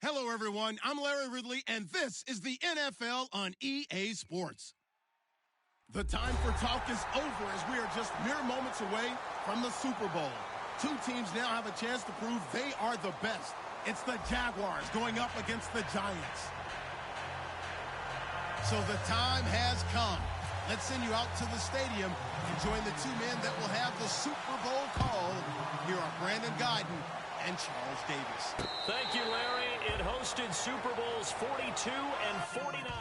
Hello, everyone. I'm Larry Ridley, and this is the NFL on EA Sports. The time for talk is over as we are just mere moments away from the Super Bowl. Two teams now have a chance to prove they are the best. It's the Jaguars going up against the Giants. So the time has come. Let's send you out to the stadium and join the two men that will have the Super Bowl call. Here are Brandon Guyton and Charles Davis. Thank you, Larry. It hosted Super Bowls 42 and 49.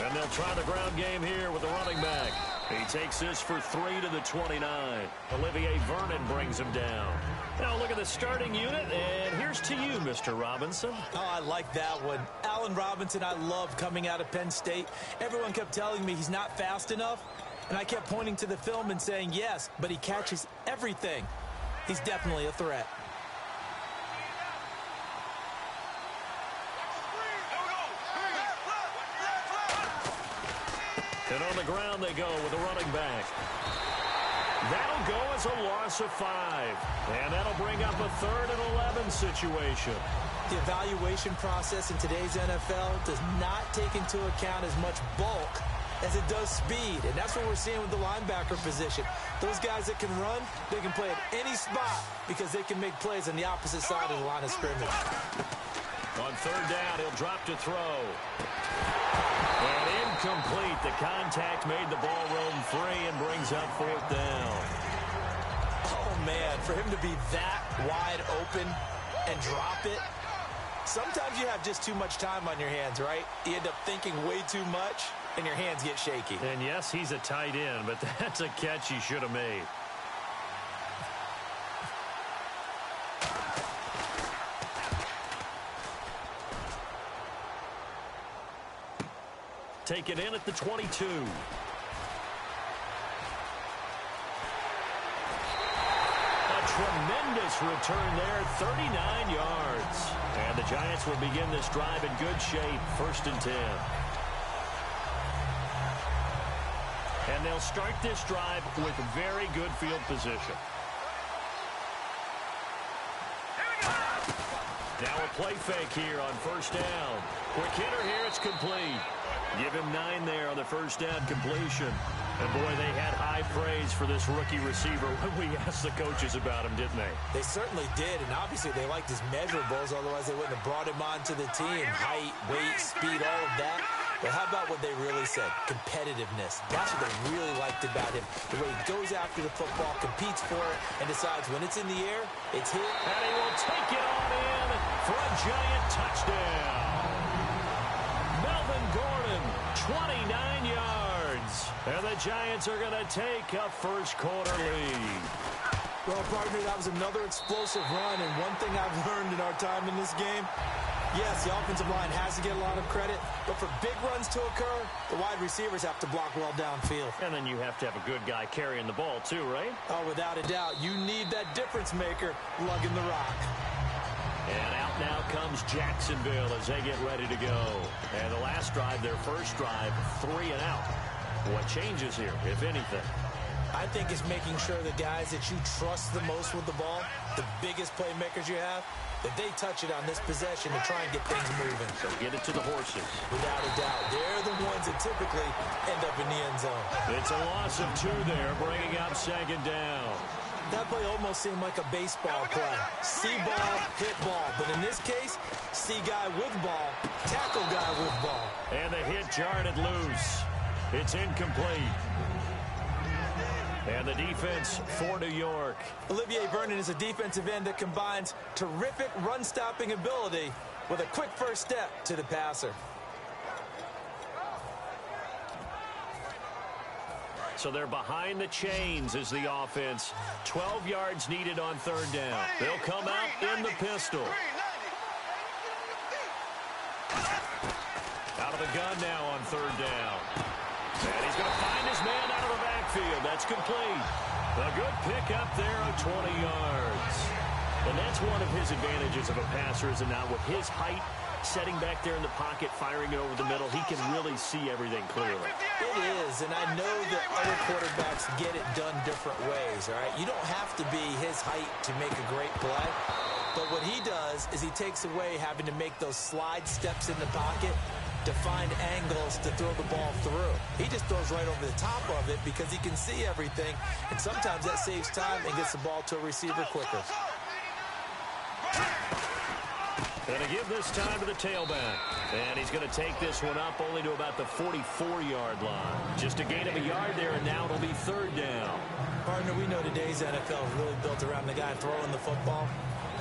And they'll try the ground game here with the running back. He takes this for 3 to the 29. Olivier Vernon brings him down. Now look at the starting unit, and here's to you, Mr. Robinson. Oh, I like that one. Allen Robinson, I love coming out of Penn State. Everyone kept telling me he's not fast enough, and I kept pointing to the film and saying yes, but he catches everything. He's definitely a threat. And on the ground they go with a running back. That'll go as a loss of 5. And that'll bring up a 3rd and 11 situation. The evaluation process in today's NFL does not take into account as much bulk as it does speed. And that's what we're seeing with the linebacker position. Those guys that can run, they can play at any spot because they can make plays on the opposite side of the line of scrimmage. On 3rd down, he'll drop to throw. And incomplete. The contact made the ball roam free and brings up 4th down. Oh, man, for him to be that wide open and drop it. Sometimes you have just too much time on your hands, right? You end up thinking way too much, and your hands get shaky. And, yes, he's a tight end, but that's a catch he should have made. Take it in at the 22. A tremendous return there, 39 yards. And the Giants will begin this drive in good shape, 1st and 10. And they'll start this drive with very good field position. Now a play fake here on 1st down. Quick hitter here, it's complete. Give him 9 there on the 1st down completion. And, boy, they had high praise for this rookie receiver when we asked the coaches about him, didn't they? They certainly did, and obviously they liked his measurables, otherwise they wouldn't have brought him onto the team. Height, weight, speed, all of that. But how about what they really said? Competitiveness. That's what they really liked about him. The way he goes after the football, competes for it, and decides when it's in the air, it's hit. And he will take it on in for a Giant touchdown. Melvin Gordon, 29 yards. And the Giants are going to take a 1st quarter lead. Well, partner, that was another explosive run, and one thing I've learned in our time in this game, Yes, the offensive line has to get a lot of credit, but for big runs to occur, the wide receivers have to block well downfield. And then you have to have a good guy carrying the ball too, right? Oh, without a doubt. You need that difference maker lugging the rock. And out now comes Jacksonville as they get ready to go. And the last drive, their first drive, 3 and out. What changes here, if anything? I think it's making sure the guys that you trust the most with the ball, the biggest playmakers you have, that they touch it on this possession to try and get things moving. So get it to the horses. Without a doubt. They're the ones that typically end up in the end zone. It's a loss of 2 there, bringing up second down. That play almost seemed like a baseball play. See ball, hit ball. But in this case, see guy with ball, tackle guy with ball. And the hit jarred it loose. It's incomplete. And the defense for New York. Olivier Vernon is a defensive end that combines terrific run-stopping ability with a quick first step to the passer. So they're behind the chains as the offense. 12 yards needed on third down. They'll come out in the pistol. Out of the gun now on third down. And he's going to find his man out of the backfield. That's complete. A good pickup there of 20 yards. And that's one of his advantages of a passer, is now with his height, setting back there in the pocket, firing it over the middle, he can really see everything clearly. It is, and I know that other quarterbacks get it done different ways, all right? You don't have to be his height to make a great play. But what he does is he takes away having to make those slide steps in the pocket to find angles to throw the ball through. He just throws right over the top of it because he can see everything, and sometimes that saves time and gets the ball to a receiver quicker. Going to give this time to the tailback. And he's going to take this one up only to about the 44-yard line. Just a gain of a yard there, and now it'll be third down. Partner, we know today's NFL is really built around the guy throwing the football.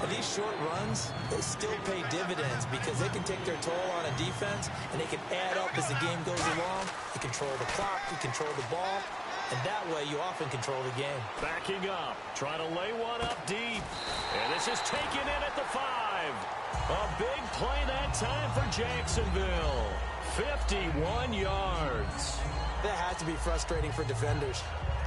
But these short runs, they still pay dividends because they can take their toll on a defense, and they can add up as the game goes along. You control the clock, you control the ball, and that way you often control the game. Backing up, trying to lay one up deep. And this is taken in at the 5. A big play that time for Jacksonville. 51 yards. That has to be frustrating for defenders.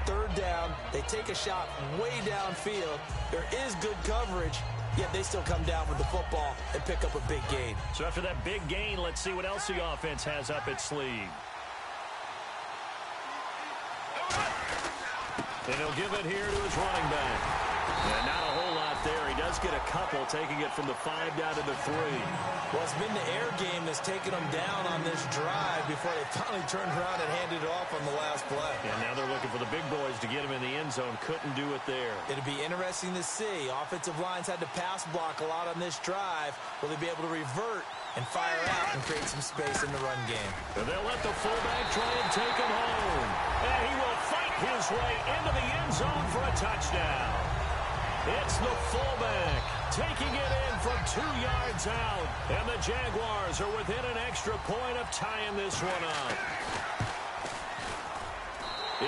Third down, they take a shot way downfield. There is good coverage, yet they still come down with the football and pick up a big gain. So after that big gain, let's see what else the offense has up its sleeve. And he'll give it here to his running back. And not a whole lot there. He does get a couple, taking it from the 5 down to the 3. Well, it's been the air game that's taken them down on this drive before they finally turned around and handed it off on the last play. And now they're looking for the big boys to get him in the end zone. Couldn't do it there. It'll be interesting to see. Offensive lines had to pass block a lot on this drive. Will they be able to revert and fire out and create some space in the run game? And they'll let the fullback try and take him home. And he will fight his way into the end zone for a touchdown. It's the fullback taking it in from 2 yards out. And the Jaguars are within an extra point of tying this one up.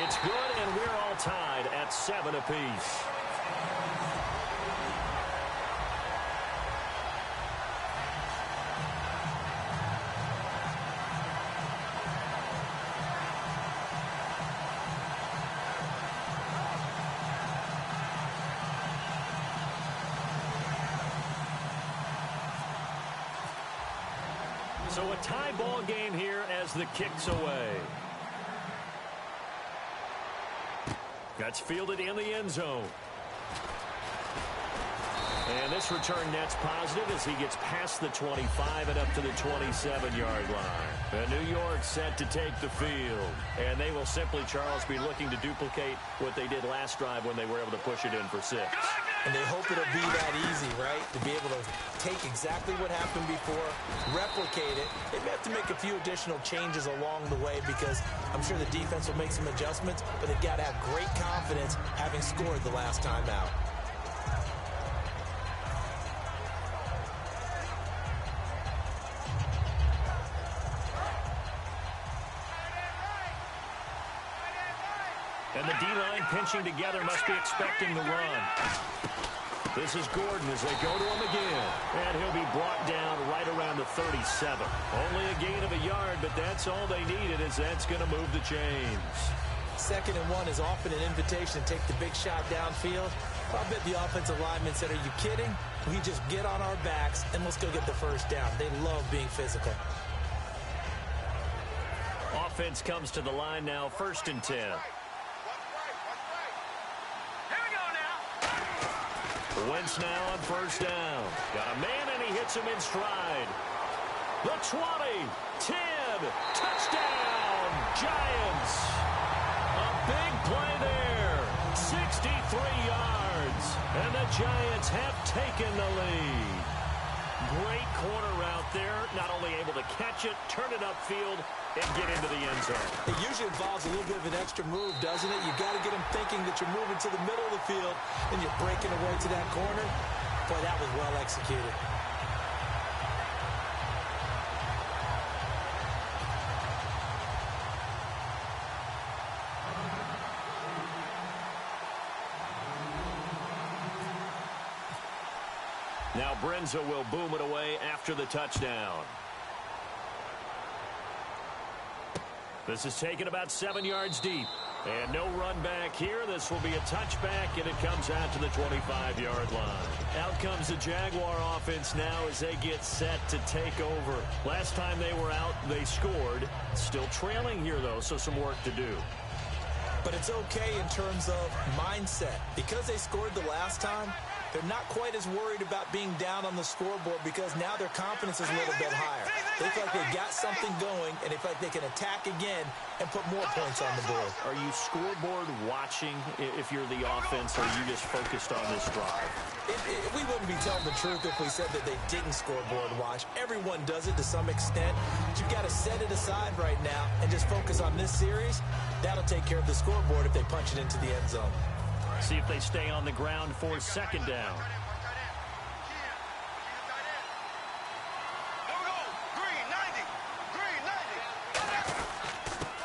It's good, and we're all tied at 7 apiece. So a tie ball game here as the kick's away. That's fielded in the end zone. And this return net's positive as he gets past the 25 and up to the 27-yard line. And New York set to take the field. And they will simply, Charles, be looking to duplicate what they did last drive when they were able to push it in for 6. And they hope it'll be that easy, right? To be able to take exactly what happened before, replicate it. They may have to make a few additional changes along the way because I'm sure the defense will make some adjustments, but they've got to have great confidence having scored the last time out. And the D-line pinching together must be expecting the run. This is Gordon as they go to him again. And he'll be brought down right around the 37. Only a gain of a yard, but that's all they needed, as that's going to move the chains. 2nd and 1 is often an invitation to take the big shot downfield. I bet the offensive lineman said, are you kidding? We just get on our backs and let's go get the first down. They love being physical. Offense comes to the line now, 1st and 10. Wentz now on 1st down. Got a man, and he hits him in stride. The 20, 10, touchdown, Giants. A big play there, 63 yards, and the Giants have taken the lead. Great corner route there, not only able to catch it, turn it upfield, and get into the end zone. It usually involves a little bit of an extra move, doesn't it? You've got to get them thinking that you're moving to the middle of the field and you're breaking away to that corner. Boy, that was well executed. Now Brenza will boom it away after the touchdown. This is taken about 7 yards deep. And no run back here. This will be a touchback, and it comes out to the 25-yard line. Out comes the Jaguar offense now as they get set to take over. Last time they were out, they scored. Still trailing here, though, so some work to do. But it's okay in terms of mindset. Because they scored the last time, they're not quite as worried about being down on the scoreboard because now their confidence is a little bit higher. They feel like they got something going, and they feel like they can attack again and put more points on the board. Are you scoreboard watching if you're the offense, or are you just focused on this drive? We wouldn't be telling the truth if we said that they didn't scoreboard watch. Everyone does it to some extent. But you've got to set it aside right now and just focus on this series. That'll take care of the scoreboard if they punch it into the end zone. See if they stay on the ground for 2nd down.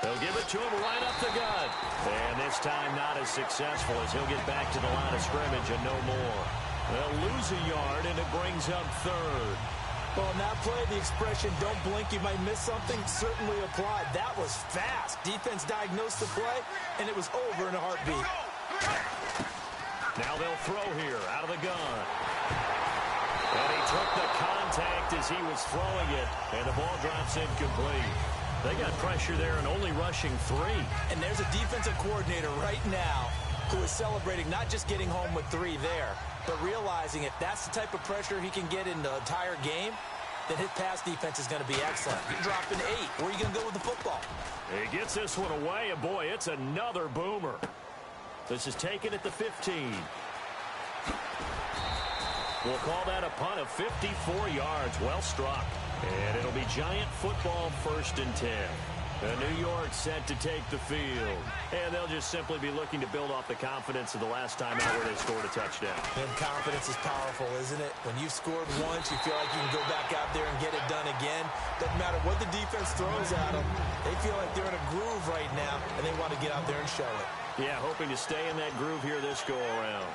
They'll give it to him right up the gut. And this time not as successful as he'll get back to the line of scrimmage and no more. They'll lose a yard, and it brings up 3rd. Well, in that play, the expression, don't blink, you might miss something, certainly applied. That was fast. Defense diagnosed the play, and it was over in a heartbeat. Now they'll throw here out of the gun. And he took the contact as he was throwing it, and the ball drops incomplete. They got pressure there and only rushing 3. And there's a defensive coordinator right now who is celebrating not just getting home with 3 there, but realizing if that's the type of pressure he can get in the entire game, then his pass defense is going to be excellent. You're dropping 8. Where are you going to go with the football? He gets this one away, and boy, it's another boomer. This is taken at the 15. We'll call that a punt of 54 yards. Well struck. And it'll be Giant football, 1st and 10. New York set to take the field. And they'll just simply be looking to build off the confidence of the last time out where they scored a touchdown. And confidence is powerful, isn't it? When you've scored once, you feel like you can go back out there and get it done again. Doesn't matter what the defense throws at them. They feel like they're in a groove right now, and they want to get out there and show it. Yeah, hoping to stay in that groove here this go-around.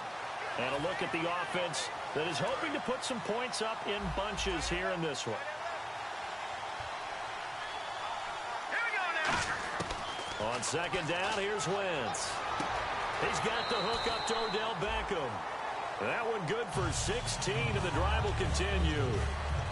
And a look at the offense that is hoping to put some points up in bunches here in this one. On 2nd down, here's Wentz. He's got the hook up to Odell Beckham. That one good for 16, and the drive will continue.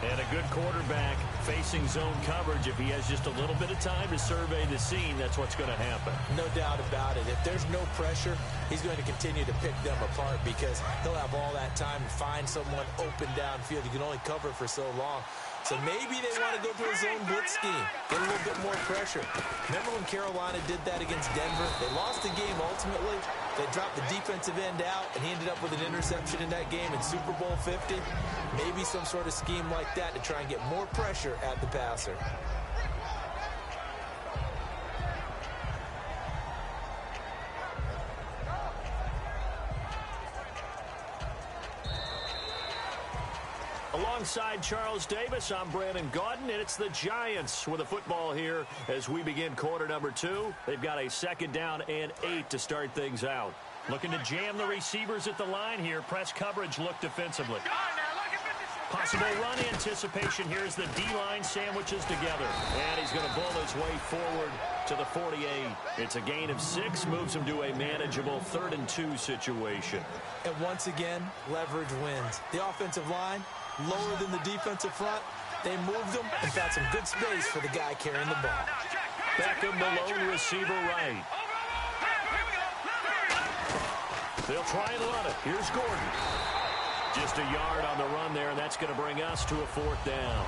And a good quarterback facing zone coverage. If he has just a little bit of time to survey the scene, that's what's going to happen. No doubt about it. If there's no pressure, he's going to continue to pick them apart because he'll have all that time to find someone open downfield. You can only cover for so long. So maybe they want to go to a zone blitz scheme, get a little bit more pressure. Remember when Carolina did that against Denver? They lost the game ultimately. They dropped the defensive end out, and he ended up with an interception in that game in Super Bowl 50. Maybe some sort of scheme like that to try and get more pressure at the passer. Alongside Charles Davis, I'm Brandon Gaudin, and it's the Giants with a football here as we begin quarter number 2. They've got a 2nd down and 8 to start things out. Looking to jam the receivers at the line here. Press coverage look defensively. Possible run anticipation here as the D-line sandwiches together. And he's going to bull his way forward to the 48. It's a gain of 6, moves him to a manageable 3rd and 2 situation. And once again, leverage wins. The offensive line, lower than the defensive front. They moved them and found some good space for the guy carrying the ball. Beckham, the lone receiver right. They'll try and run it. Here's Gordon. Just a yard on the run there, and that's going to bring us to a 4th down.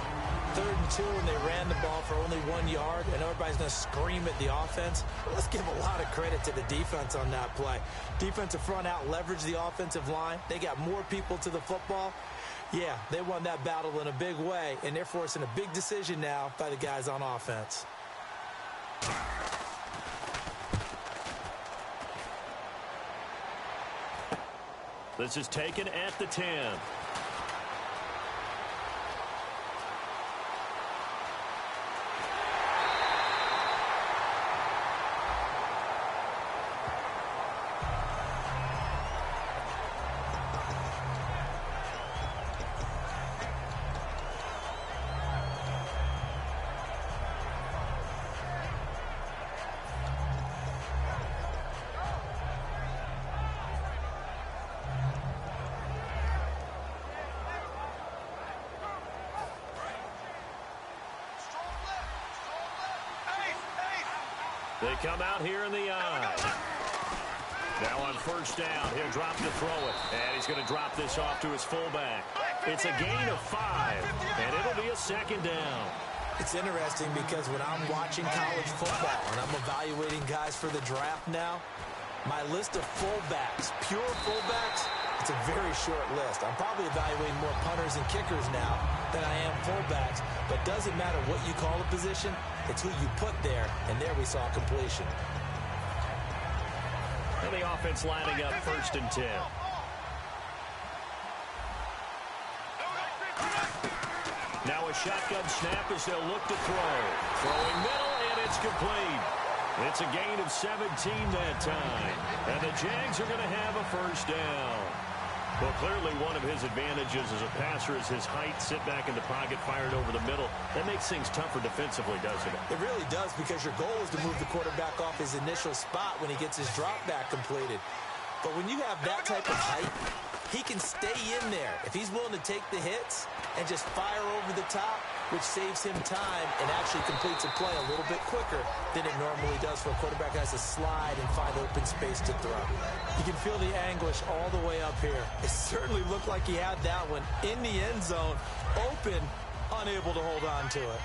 3rd and 2, and they ran the ball for only 1 yard, and everybody's going to scream at the offense. Well, let's give a lot of credit to the defense on that play. Defensive front out leveraged the offensive line. They got more people to the football. Yeah, they won that battle in a big way, and they're forcing a big decision now by the guys on offense. This is taken at the 10. They come out here in the eye. Now on 1st down, he'll drop to throw it. And he's going to drop this off to his fullback. It's a gain of 5, and it'll be a 2nd down. It's interesting because when I'm watching college football and I'm evaluating guys for the draft now, my list of fullbacks, pure fullbacks, it's a very short list. I'm probably evaluating more punters and kickers now than I am fullbacks. But doesn't matter what you call a position, it's who you put there, and there we saw completion. And the offense lining up 1st and 10. Now a shotgun snap as they'll look to throw. Throwing middle, and it's complete. It's a gain of 17 that time. And the Jags are going to have a 1st down. Well, clearly one of his advantages as a passer is his height. Sit back in the pocket, fired over the middle. That makes things tougher defensively, doesn't it? It really does, because your goal is to move the quarterback off his initial spot when he gets his drop back completed. But when you have that type of height, he can stay in there if he's willing to take the hits and just fire over the top, which saves him time and actually completes a play a little bit quicker than it normally does for a quarterback who has to slide and find open space to throw. You can feel the anguish all the way up here. It certainly looked like he had that one in the end zone, open, unable to hold on to it.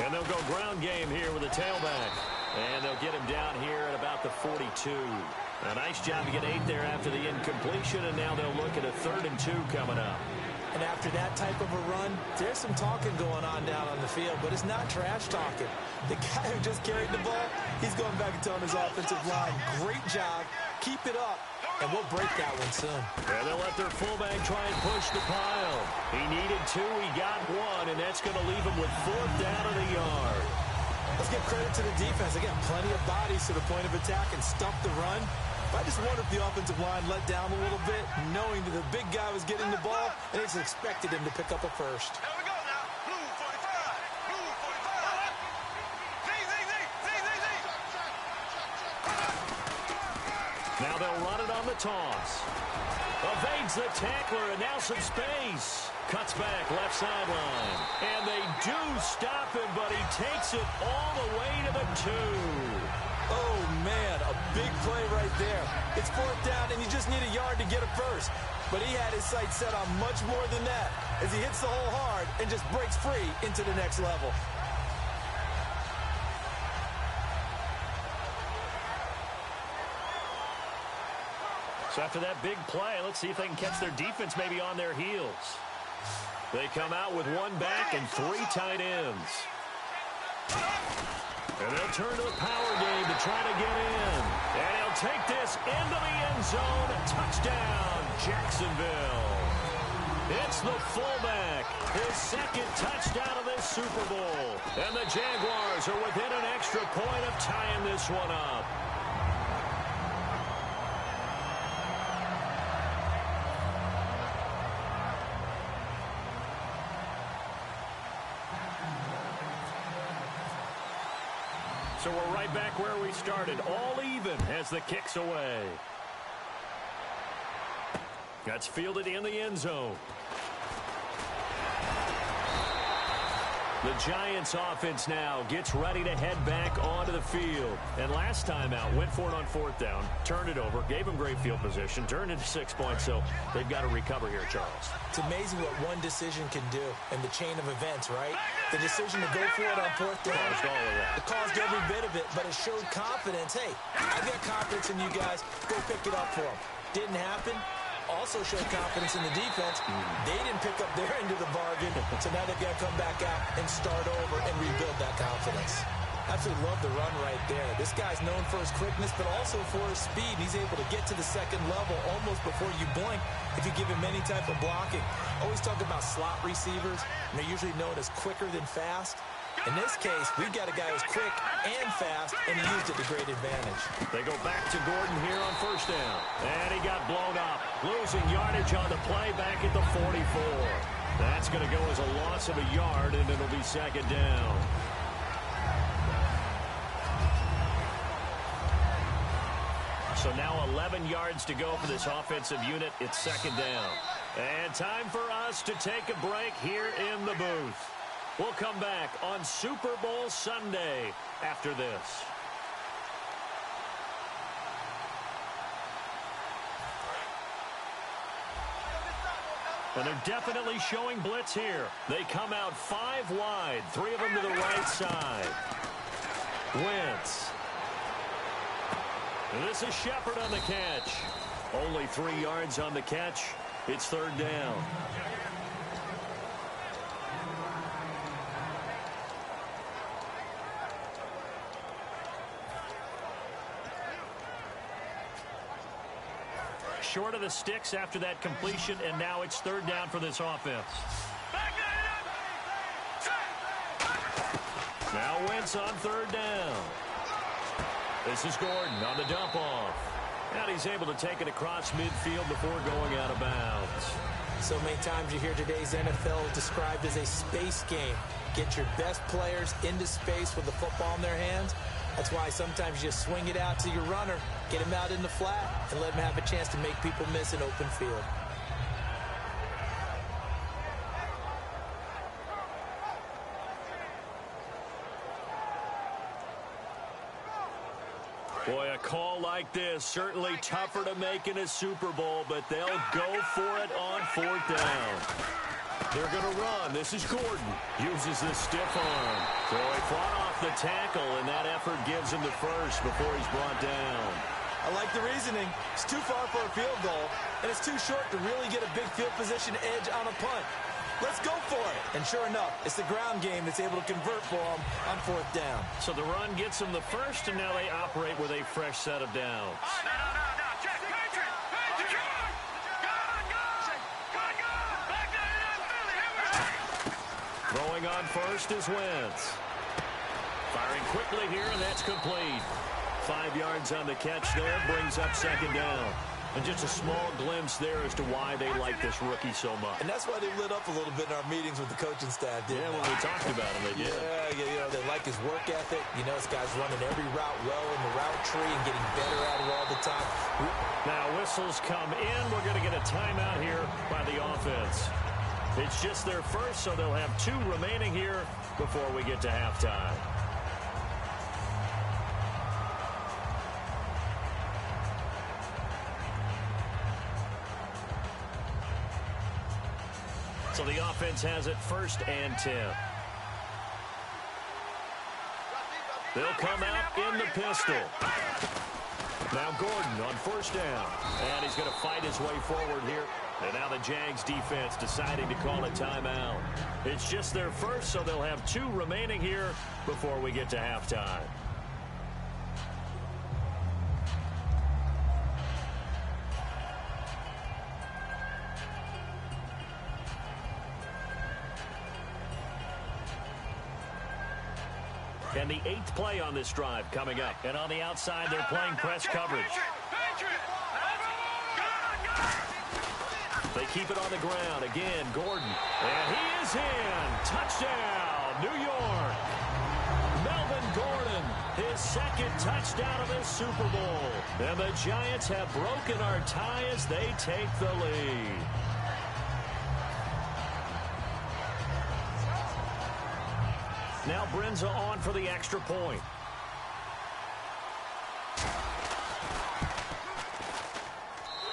And they'll go ground game here with a tailback. And they'll get him down here at about the 42. A nice job to get 8 there after the incompletion, and now they'll look at a 3rd and 2 coming up. And after that type of a run, there's some talking going on down on the field, but it's not trash talking. The guy who just carried the ball, he's going back and telling his offensive line, great job, keep it up, and we'll break that one soon. And they'll let their fullback try and push the pile. He needed 2, he got 1, and that's going to leave him with 4th down at a yard. Let's give credit to the defense. They got plenty of bodies to the point of attack and stump the run. But I just wonder if the offensive line let down a little bit, knowing that the big guy was getting the ball, and they just expected him to pick up a 1st. Here we go now. Blue 45. Blue 45. Now they'll run it on the toss. Evades the tackler, and now some space. Cuts back left sideline. And they do stop him, but he takes it all the way to the 2. Oh, man, a big play right there. It's 4th down, and you just need a yard to get a 1st. But he had his sights set on much more than that as he hits the hole hard and just breaks free into the next level. So after that big play, let's see if they can catch their defense maybe on their heels. They come out with 1 back and 3 tight ends. And they'll turn to the power game to try to get in. And he'll take this into the end zone. Touchdown, Jacksonville. It's the fullback. His 2nd touchdown of this Super Bowl. And the Jaguars are within an extra point of tying this one up. So we're right back where we started, all even as the kick's away. That's fielded in the end zone. The Giants offense now gets ready to head back onto the field. And last time out, went for it on fourth down, turned it over, gave them great field position, turned into 6 points, so they've got to recover here, Charles. It's amazing what one decision can do in the chain of events, right? The decision to go for it on fourth down. Caused all of that. It caused every bit of it, but it showed confidence. Hey, I've got confidence in you guys. Go pick it up for them. Didn't happen. Also showed confidence in the defense. They didn't pick up their end of the bargain, so now they've got to come back out and start over and rebuild that confidence. Absolutely love the run right there. This guy's known for his quickness, but also for his speed. He's able to get to the second level almost before you blink if you give him any type of blocking. Always talk about slot receivers, and they're usually known as quicker than fast. In this case, we've got a guy who's quick and fast, and he used it to great advantage. They go back to Gordon here on first down. And he got blown up. Losing yardage on the play back at the 44. That's going to go as a loss of a yard, and it'll be second down. So now 11 yards to go for this offensive unit. It's second down. And time for us to take a break here in the booth. We'll come back on Super Bowl Sunday after this. And they're definitely showing blitz here. They come out 5 wide, 3 of them to the right side. Wentz. And this is Shepard on the catch. Only 3 yards on the catch. It's third down. Short of the sticks after that completion, and now it's third down for this offense. Now Wentz on third down. This is Gordon on the dump off. And he's able to take it across midfield before going out of bounds. So many times you hear today's NFL described as a space game. Get your best players into space with the football in their hands. That's why sometimes you just swing it out to your runner, get him out in the flat, and let him have a chance to make people miss an open field. Boy, a call like this, certainly tougher to make in a Super Bowl, but they'll go for it on fourth down. They're going to run. This is Gordon. Uses this stiff arm. So he fought off the tackle, and that effort gives him the first before he's brought down. I like the reasoning. It's too far for a field goal, and it's too short to really get a big field position edge on a punt. Let's go for it. And sure enough, it's the ground game that's able to convert for them on fourth down. So the run gets them the first, and now they operate with a fresh set of downs. Throwing on first is Wentz. Firing quickly here, and that's complete. 5 yards on the catch there, brings up second down. And just a small glimpse there as to why they like this rookie so much. And that's why they lit up a little bit in our meetings with the coaching staff, didn't they? When we talked about him, they did. Yeah, they like his work ethic. You know, this guy's running every route well in the route tree and getting better at it all the time. Now whistles come in. We're going to get a timeout here by the offense. It's just their first, so they'll have 2 remaining here before we get to halftime. So the offense has it first and 10. They'll come out in the pistol. Now Gordon on first down. And he's going to fight his way forward here. And now the Jags defense deciding to call a timeout. It's just their first, so they'll have 2 remaining here before we get to halftime. And the 8th play on this drive coming up. And on the outside, they're playing press coverage. They keep it on the ground. Again, Gordon. And he is in. Touchdown, New York. Melvin Gordon, his second touchdown of this Super Bowl. And the Giants have broken our tie as they take the lead. Now Brenza on for the extra point.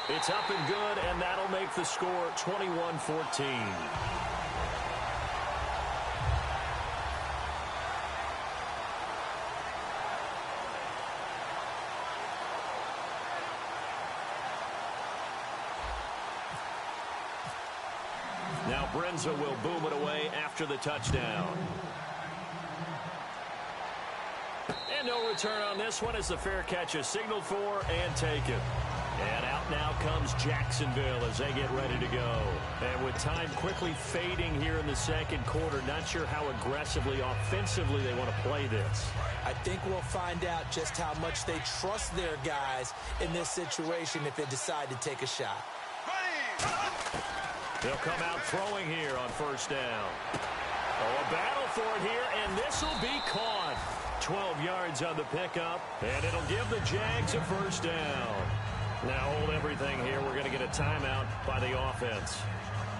It's up and good, and that'll make the score 21-14. Now Brenza will boom it away after the touchdown. And no return on this one as the fair catch is signaled for and taken. And out now comes Jacksonville as they get ready to go. And with time quickly fading here in the second quarter, not sure how aggressively, offensively they want to play this. I think we'll find out just how much they trust their guys in this situation if they decide to take a shot. They'll come out throwing here on first down. Oh, a battle for it here, and this will be caught. 12 yards on the pickup, and it'll give the Jags a first down. Now hold everything here. We're going to get a timeout by the offense.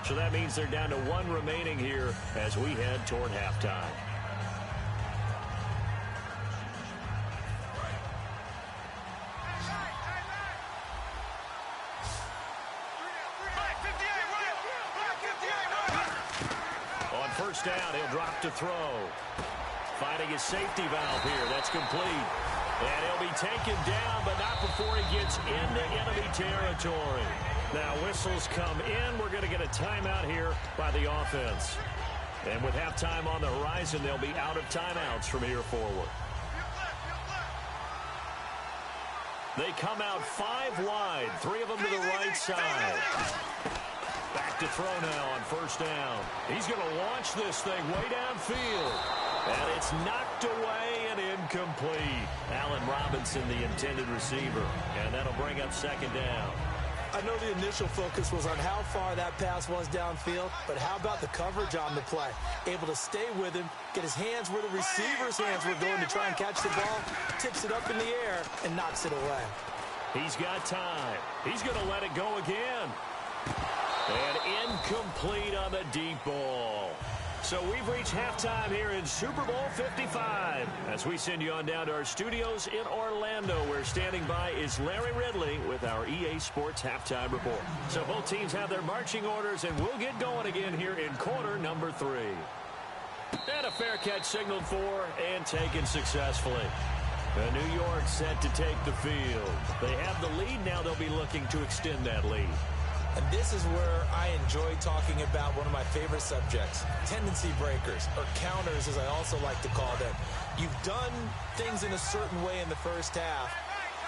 So that means they're down to one remaining here as we head toward halftime. On first down, he'll drop to throw. Finding his safety valve here. That's complete. And he'll be taken down, but not before he gets into enemy territory. Now whistles come in. We're going to get a timeout here by the offense. And with halftime on the horizon, they'll be out of timeouts from here forward. They come out 5 wide, 3 of them to the right side. Back to throw now on first down. He's going to launch this thing way downfield. And it's knocked away and incomplete. Allen Robinson, the intended receiver. And that'll bring up second down. I know the initial focus was on how far that pass was downfield, but how about the coverage on the play? Able to stay with him, get his hands where the receiver's hands were going to try and catch the ball, tips it up in the air, and knocks it away. He's got time. He's going to let it go again. And incomplete on the deep ball. So we've reached halftime here in Super Bowl 55. As we send you on down to our studios in Orlando, where standing by is Larry Ridley with our EA Sports Halftime Report. So both teams have their marching orders, and we'll get going again here in quarter number 3. And a fair catch signaled for and taken successfully. New York set to take the field. They have the lead now. They'll be looking to extend that lead. And this is where I enjoy talking about one of my favorite subjects, tendency breakers, or counters as I also like to call them. You've done things in a certain way in the first half,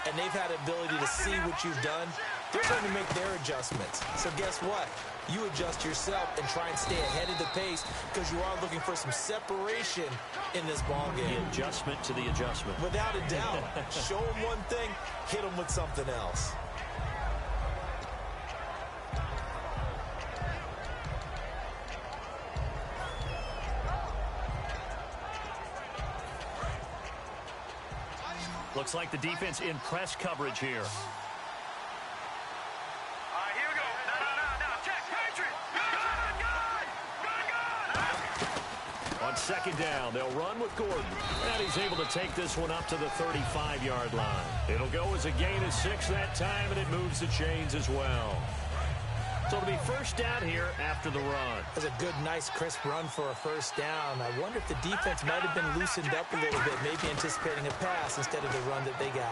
and they've had the ability to see what you've done. They're going to make their adjustments. So guess what? You adjust yourself and try and stay ahead of the pace because you are looking for some separation in this ball game. The adjustment to the adjustment. Without a doubt. Show them one thing, hit them with something else. Looks like the defense in press coverage here. All right, here we go. No. Check. Patriot. Good. On second down, they'll run with Gordon. And he's able to take this one up to the 35-yard line. It'll go as a gain of 6 that time, and it moves the chains as well. So it'll be first down here after the run. That's a good, nice, crisp run for a first down. I wonder if the defense might have been loosened up a little bit, maybe anticipating a pass instead of the run that they got.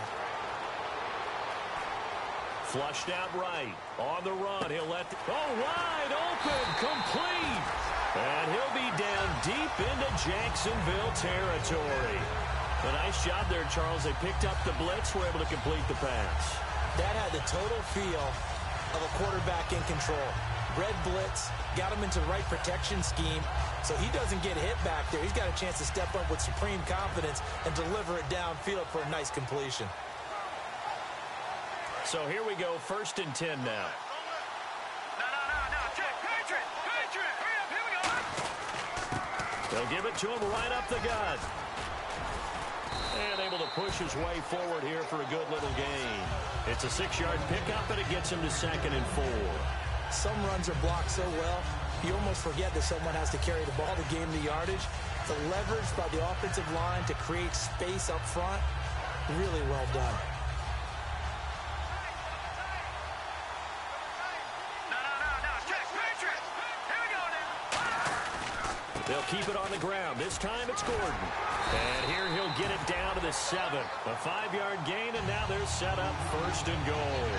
Flushed out right. On the run, he'll let wide open, complete. And he'll be down deep into Jacksonville territory. A nice job there, Charles. They picked up the blitz, were able to complete the pass. That had the total feel of a quarterback in control. Red blitz, got him into the right protection scheme, so he doesn't get hit back there. He's got a chance to step up with supreme confidence and deliver it downfield for a nice completion. So here we go, 1st and 10 now. No. Check. Patriot. Hurry up. Here we go. They'll give it to him right up the gut. And able to push his way forward here for a good little gain. It's a 6-yard pickup, and it gets him to 2nd and 4. Some runs are blocked so well, you almost forget that someone has to carry the ball to gain the yardage. The leverage by the offensive line to create space up front, really well done. They'll keep it on the ground. This time it's Gordon. And here he'll get it down to the 7. A 5-yard gain, and now they're set up 1st and goal.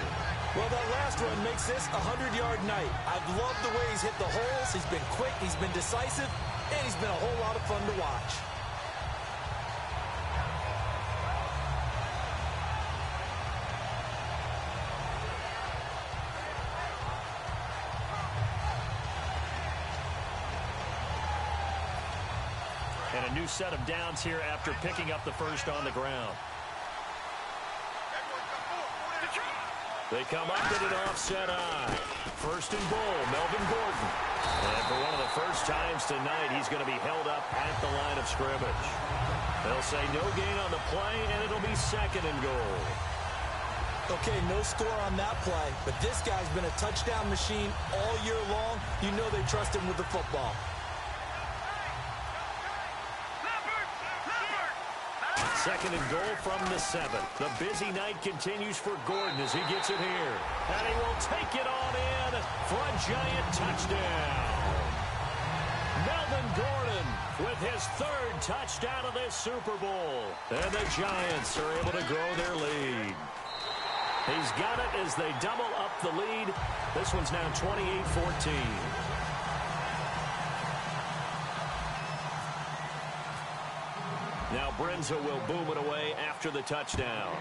Well, that last run makes this a 100-yard night. I've loved the way he's hit the holes. He's been quick, he's been decisive, and he's been a whole lot of fun to watch. And a new set of downs here after picking up the first on the ground. They come up with an offset eye. 1st and goal, Melvin Gordon. And for one of the first times tonight, he's going to be held up at the line of scrimmage. They'll say no gain on the play, and it'll be 2nd and goal. Okay, no score on that play, but this guy's been a touchdown machine all year long. You know they trust him with the football. 2nd and goal from the 7. The busy night continues for Gordon as he gets it here. And he will take it on in for a giant touchdown. Melvin Gordon with his 3rd touchdown of this Super Bowl. And the Giants are able to grow their lead. He's got it as they double up the lead. This one's now 28-14. Now Brenza will boom it away after the touchdown.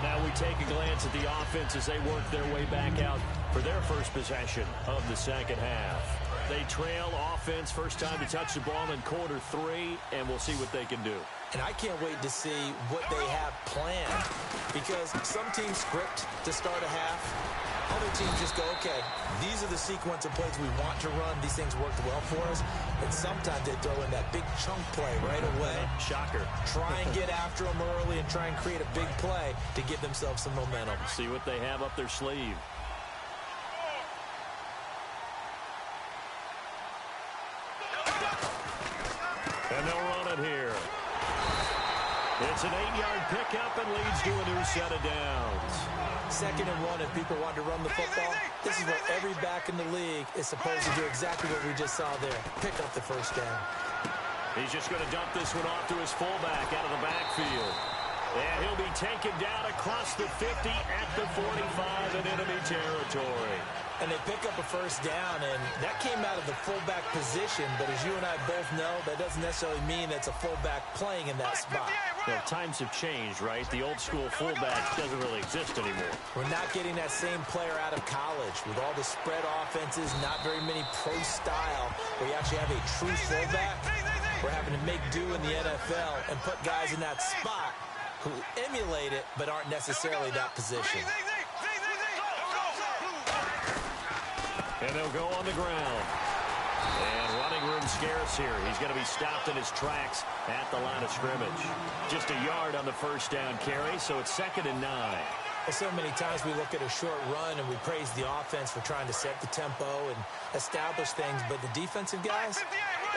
Now we take a glance at the offense as they work their way back out for their first possession of the 2nd half. They trail offense, first time to touch the ball in quarter 3, and we'll see what they can do. And I can't wait to see what they have planned, because some teams script to start a half. Other teams just go, okay, these are the sequence of plays we want to run. These things worked well for us. And sometimes they throw in that big chunk play right away. Shocker. Try and get after them early and try and create a big play to give themselves some momentum. See what they have up their sleeve. And they'll run it here. It's an 8-yard pickup and leads to a new set of downs. 2nd and 1, if people want to run the football, this is where every back in the league is supposed to do exactly what we just saw there. Pick up the 1st down. He's just going to dump this one off to his fullback out of the backfield. And he'll be taken down across the 50 at the 45 in enemy territory. And they pick up a 1st down, and that came out of the fullback position. But as you and I both know, that doesn't necessarily mean that's a fullback playing in that spot. You know, times have changed, right? The old school fullback doesn't really exist anymore. We're not getting that same player out of college with all the spread offenses, not very many pro style, where you actually have a true fullback. We're having to make do in the NFL and put guys in that spot who emulate it but aren't necessarily that position. And they'll go on the ground. And running room scarce here. He's going to be stopped in his tracks at the line of scrimmage. Just a yard on the 1st down carry, so it's 2nd and 9. Well, so many times we look at a short run and we praise the offense for trying to set the tempo and establish things, but the defensive guys,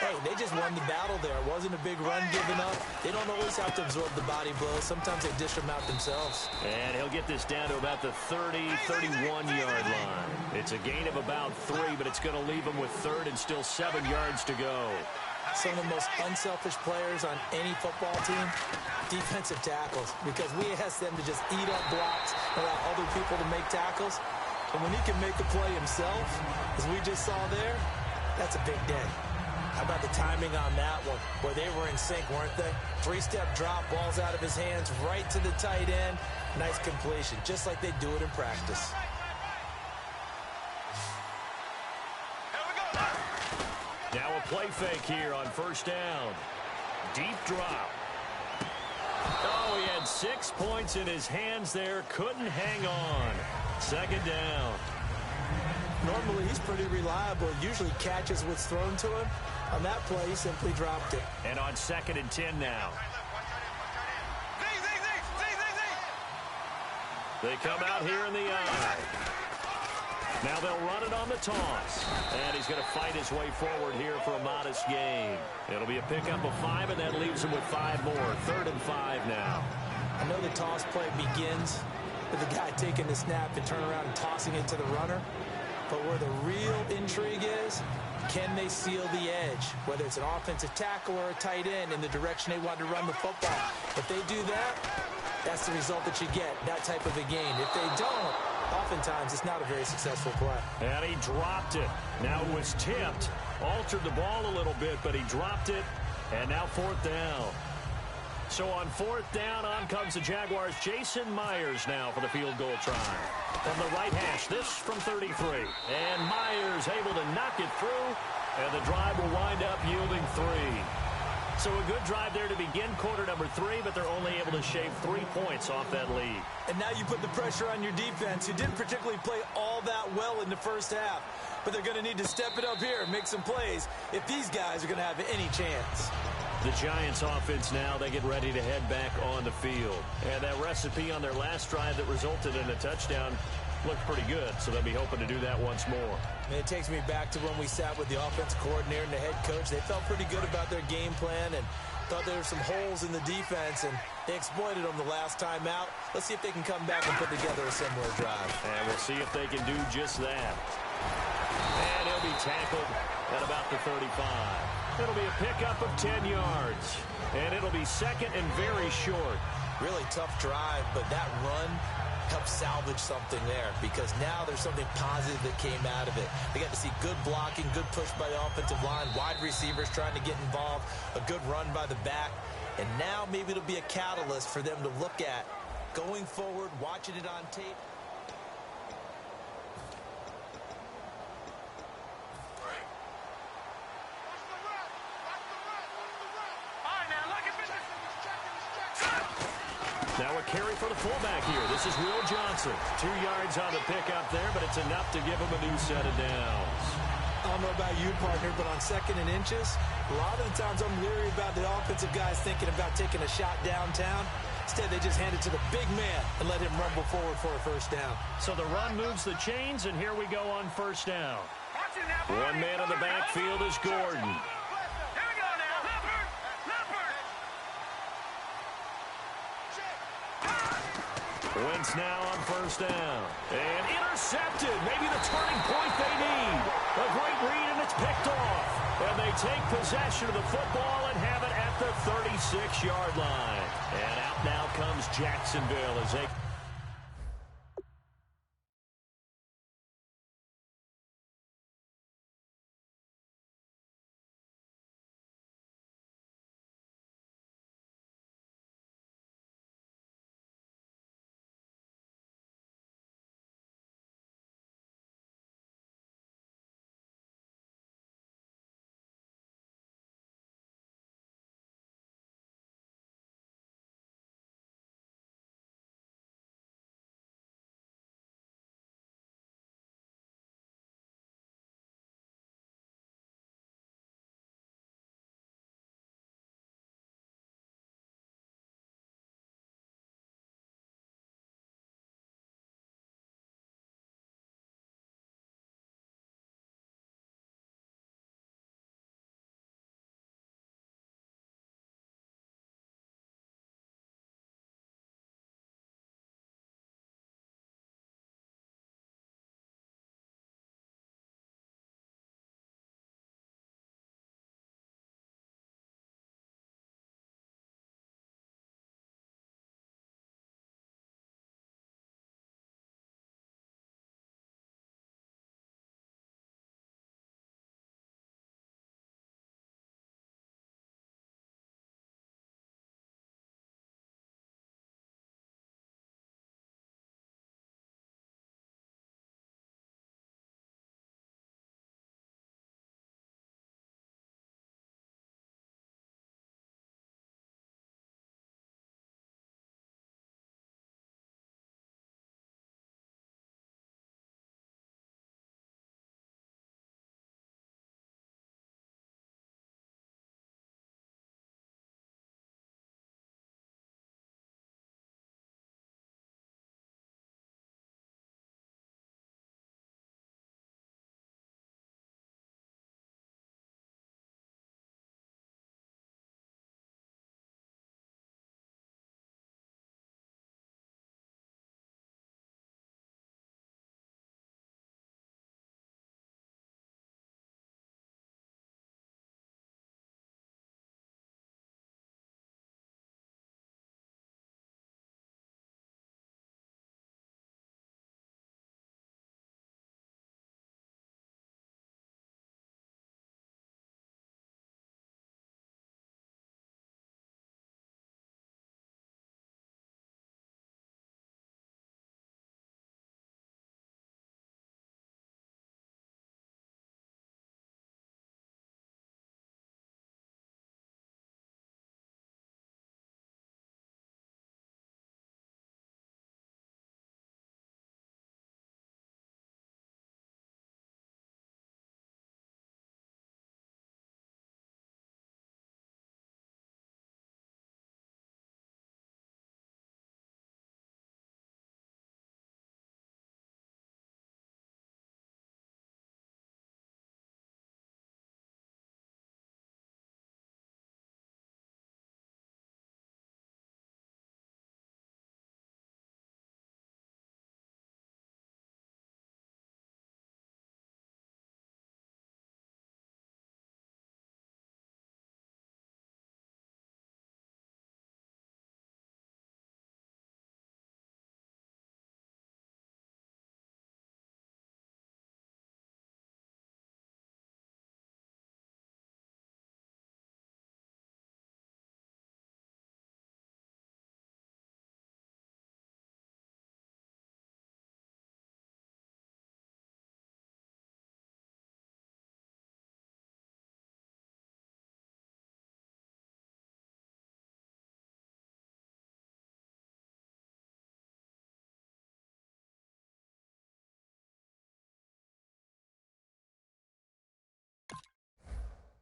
hey, they just won the battle there. It wasn't a big run given up. They don't always have to absorb the body blows. Sometimes they dish them out themselves. And he'll get this down to about the 30, 31-yard line. It's a gain of about 3, but it's going to leave him with 3rd and still 7 yards to go. Some of the most unselfish players on any football team, defensive tackles, because we ask them to just eat up blocks and allow other people to make tackles. And when he can make the play himself, as we just saw there, that's a big day. How about the timing on that one, where they were in sync, weren't they? 3-step drop, ball's out of his hands, right to the tight end. Nice completion, just like they do it in practice. Now a play fake here on 1st down. Deep drop. Oh, he had 6 points in his hands there. Couldn't hang on. 2nd down. Normally, he's pretty reliable. Usually catches what's thrown to him. On that play, he simply dropped it. And on 2nd and 10 now. They come out here in the eye. Now they'll run it on the toss. And he's going to fight his way forward here for a modest gain. It'll be a pickup of 5, and that leaves him with 5 more. 3rd and 5 now. I know the toss play begins with the guy taking the snap and turn around and tossing it to the runner. But where the real intrigue is, can they seal the edge? Whether it's an offensive tackle or a tight end in the direction they want to run the football. If they do that, that's the result that you get, that type of a gain. If they don't, oftentimes it's not a very successful play. And he dropped it. Now it was tipped, altered the ball a little bit, but he dropped it, and now 4th down. So on 4th down, on comes the Jaguars' Jason Myers now for the field goal try. From the right hash, this from 33. And Myers able to knock it through, and the drive will wind up yielding 3. So a good drive there to begin quarter number 3, but they're only able to shave 3 points off that lead. And now you put the pressure on your defense, who didn't particularly play all that well in the first half. But they're going to need to step it up here and make some plays if these guys are going to have any chance. The Giants offense now, they get ready to head back on the field. And that recipe on their last drive that resulted in a touchdown looked pretty good, so they'll be hoping to do that once more. And it takes me back to when we sat with the offensive coordinator and the head coach. They felt pretty good about their game plan and thought there were some holes in the defense, and they exploited them the last time out. Let's see if they can come back and put together a similar drive. And we'll see if they can do just that. And he'll be tackled at about the 35. It'll be a pickup of 10 yards. And it'll be 2nd and very short. Really tough drive, but that run helped salvage something there because now there's something positive that came out of it. They got to see good blocking, good push by the offensive line, wide receivers trying to get involved, a good run by the back. And now maybe it'll be a catalyst for them to look at going forward, watching it on tape. Now a carry for the fullback here. This is Will Johnson. 2 yards on the pickup there, but it's enough to give him a new set of downs. I don't know about you, partner, but on 2nd and inches, a lot of the times I'm leery about the offensive guys thinking about taking a shot downtown. Instead, they just hand it to the big man and let him rumble forward for a 1st down. So the run moves the chains, and here we go on 1st down. One man in the backfield is Gordon. Wentz now on 1st down. And intercepted. Maybe the turning point they need. A great read, and it's picked off. And they take possession of the football and have it at the 36-yard line. And out now comes Jacksonville as they...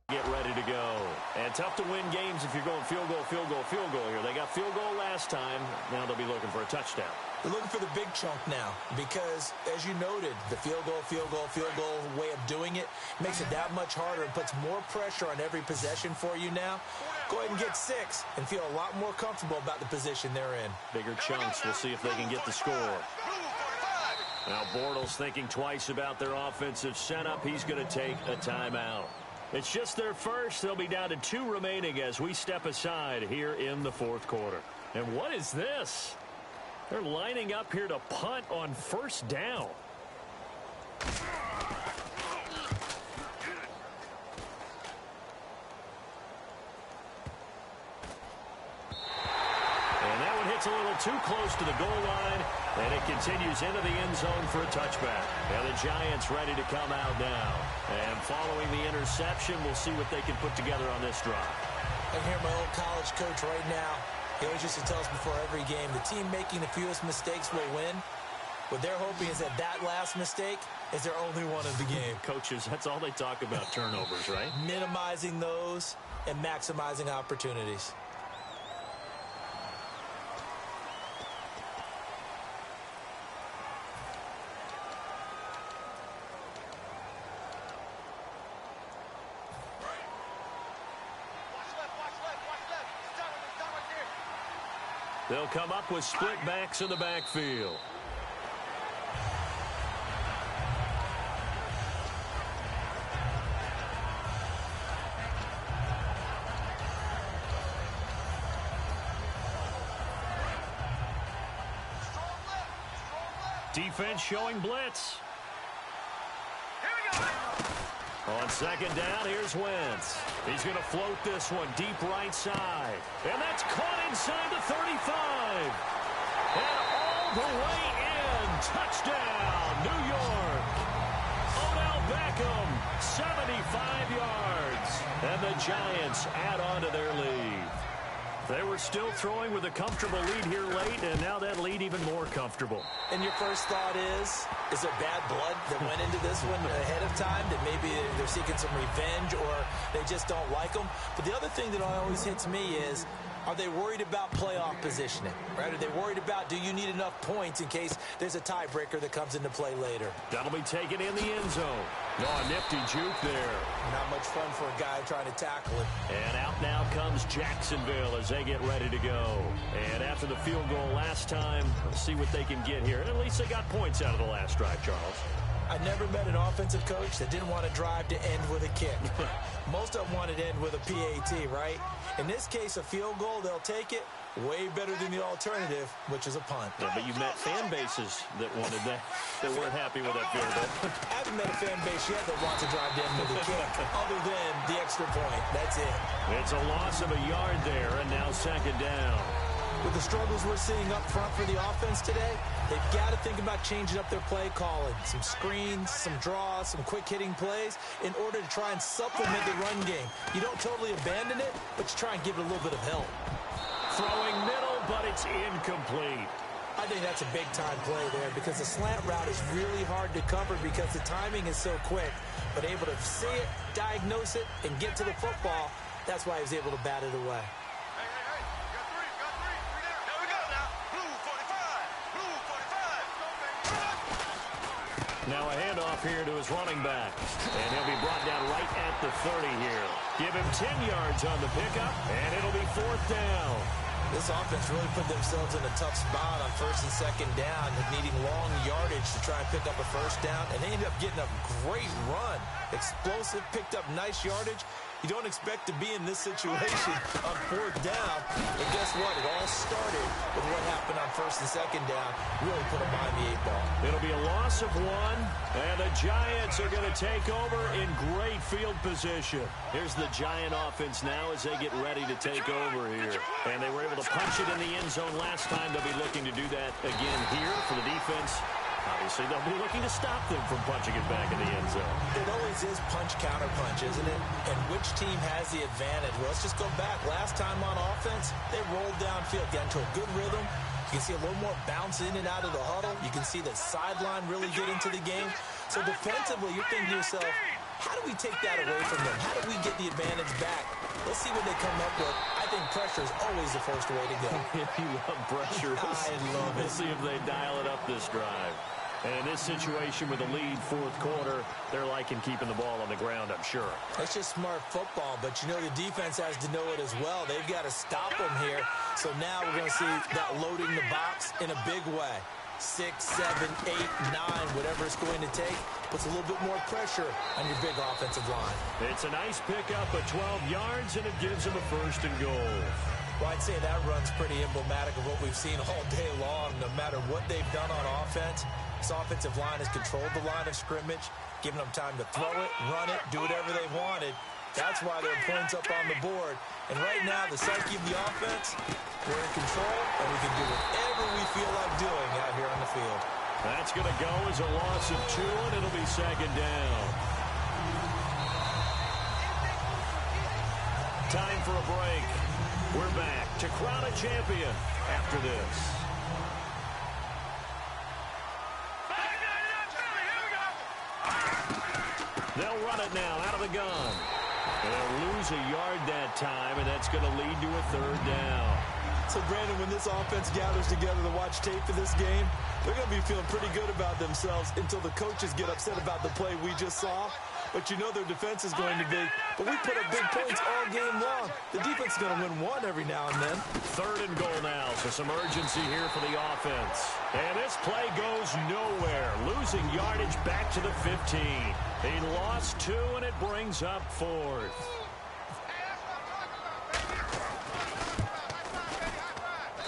Get ready to go. And tough to win games if you're going field goal, field goal, field goal here. They got field goal last time. Now they'll be looking for a touchdown. They're looking for the big chunk now because, as you noted, the field goal way of doing it makes it that much harder and puts more pressure on every possession for you now. Go ahead and get 6 and feel a lot more comfortable about the position they're in. Bigger chunks. We'll see if they can get the score. Now Bortles thinking twice about their offensive setup. He's going to take a timeout. It's just their first. They'll be down to 2 remaining as we step aside here in the fourth quarter. And what is this? They're lining up here to punt on first down. And that one hits a little too close to the goal line, and it continues into the end zone for a touchback. And the Giants ready to come out now. And following the interception, we'll see what they can put together on this drive. I hear my old college coach right now. He always used to tell us before every game, the team making the fewest mistakes will win. What they're hoping is that last mistake is their only one of the game. Coaches, that's all they talk about, turnovers, right? Minimizing those and maximizing opportunities. They'll come up with split backs in the backfield. Defense showing blitz. Here we go. On second down, here's Wentz. He's going to float this one deep right side. And that's caught inside the 35. And all the way in. Touchdown, New York. Odell Beckham, 75 yards. And the Giants add on to their lead. They were still throwing with a comfortable lead here late, and now that lead even more comfortable. And your first thought is there bad blood that went into this one ahead of time, that maybe they're seeking some revenge or they just don't like them? But the other thing that always hits me is, are they worried about playoff positioning? Right? Are they worried about, do you need enough points in case there's a tiebreaker that comes into play later? That'll be taken in the end zone. Oh, a nifty juke there. Not much fun for a guy trying to tackle it. And out now comes Jacksonville as they get ready to go. And after the field goal last time, let's see what they can get here. And at least they got points out of the last drive, Charles. I never met an offensive coach that didn't want to drive to end with a kick. Most of them wanted to end with a PAT, right? In this case, a field goal, they'll take it. Way better than the alternative, which is a punt. Yeah, but you met fan bases that wanted that, that weren't happy with that field goal. I haven't met a fan base yet that wants to drive to end with a kick, other than the extra point. That's it. It's a loss of a yard there, and now second down. With the struggles we're seeing up front for the offense today, they've got to think about changing up their play calling. Some screens, some draws, some quick-hitting plays in order to try and supplement the run game. You don't totally abandon it, but you try and give it a little bit of help. Throwing middle, but it's incomplete. I think that's a big-time play there because the slant route is really hard to cover because the timing is so quick. But able to see it, diagnose it, and get to the football, that's why he was able to bat it away. Now a handoff here to his running back. And he'll be brought down right at the 30 here. Give him 10 yards on the pickup, and it'll be fourth down. This offense really put themselves in a tough spot on first and second down, needing long yardage to try and pick up a first down, and they ended up getting a great run. Explosive, picked up nice yardage. You don't expect to be in this situation on fourth down, but guess what? It all started with what happened on first and second down. Really put them behind the 8 ball. It'll be a loss of 1, and the Giants are going to take over in great field position. Here's the Giant offense now as they get ready to take over here. And they were able to punch it in the end zone last time. They'll be looking to do that again here for the defense. Obviously, they'll be looking to stop them from punching it back in the end zone. It always is punch-counter-punch, isn't it? And which team has the advantage? Well, let's just go back. Last time on offense, they rolled downfield, got into a good rhythm. You can see a little more bounce in and out of the huddle. You can see the sideline really get into the game. So defensively, you're thinking to yourself, How do we take that away from them? How do we get the advantage back? Let's see what they come up with. I think pressure is always the first way to go. You love pressure. I love it. We'll see if they dial it up this drive. And in this situation with the lead fourth quarter, they're liking keeping the ball on the ground, I'm sure. That's just smart football, but you know the defense has to know it as well. They've got to stop them here. So now we're going to see that loading the box in a big way. 6, 7, 8, 9, whatever it's going to take, puts a little bit more pressure on your big offensive line. It's a nice pickup of 12 yards, and it gives them a first and goal. Well, I'd say that run's pretty emblematic of what we've seen all day long. No matter what they've done on offense, this offensive line has controlled the line of scrimmage, giving them time to throw it, run it, do whatever they wanted. That's why there are points up on the board. And right now, the psyche of the offense, we're in control, and we can do whatever we feel like doing out here on the field. That's going to go as a loss of 2, and it'll be second down. Time for a break. We're back to crown a champion after this. They'll run it now out of the gun. They'll lose a yard that time, and that's going to lead to a third down. So, Brandon, when this offense gathers together to watch tape for this game, they're going to be feeling pretty good about themselves until the coaches get upset about the play we just saw. But you know their defense is going to be. But we put up big points all game long. The defense is going to win one every now and then. Third and goal now, so some urgency here for the offense. And this play goes nowhere. Losing yardage back to the 15. He lost 2, and it brings up 4th.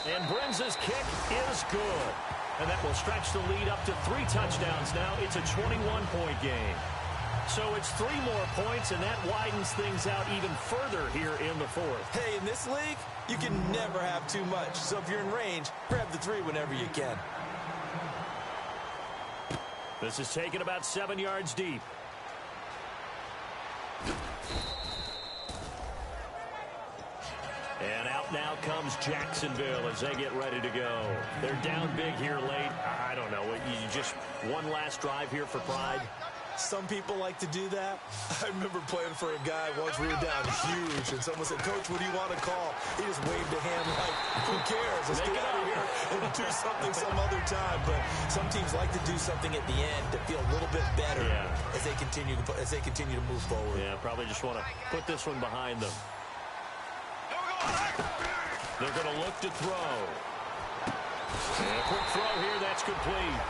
And Brenz's kick is good. And that will stretch the lead up to 3 touchdowns now. It's a 21-point game. So it's 3 more points, and that widens things out even further here in the 4th. Hey, in this league, you can never have too much. So if you're in range, grab the 3 whenever you can. This is taken about 7 yards deep. And out now comes Jacksonville as they get ready to go. They're down big here late. I don't know. You just one last drive here for pride. Some people like to do that. I remember playing for a guy once we were down huge, and someone said, "Coach, what do you want to call?" He just waved a hand like, who cares? Let's get out of here and do something some other time. But some teams like to do something at the end to feel a little bit better as they continue to move forward. Yeah, probably just want to put this one behind them. They're going to look to throw. And a quick throw here, that's complete.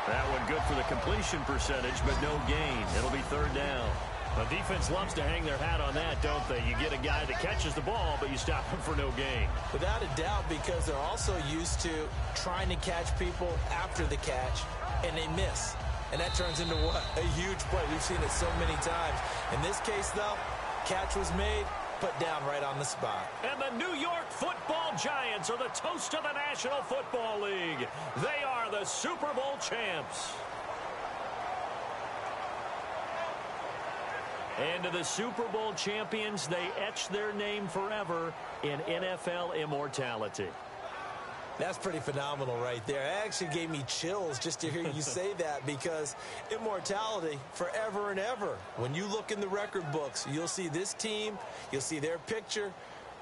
That one good for the completion percentage, but no gain. It'll be third down. The defense loves to hang their hat on that, don't they? You get a guy that catches the ball, but you stop him for no gain. Without a doubt, because they're also used to trying to catch people after the catch, and they miss. And that turns into what? A huge play. We've seen it so many times. In this case, though, catch was made, put down right on the spot. And the New York Football Giants are the toast of the National Football League. They are the Super Bowl champs. And to the Super Bowl champions, they etch their name forever in NFL immortality. That's pretty phenomenal right there. It actually gave me chills just to hear you say that, because immortality forever and ever. When you look in the record books, you'll see this team, you'll see their picture,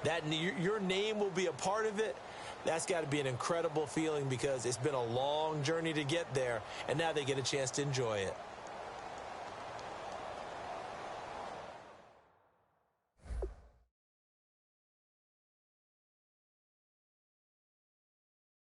that your name will be a part of it. That's got to be an incredible feeling, because it's been a long journey to get there, and now they get a chance to enjoy it.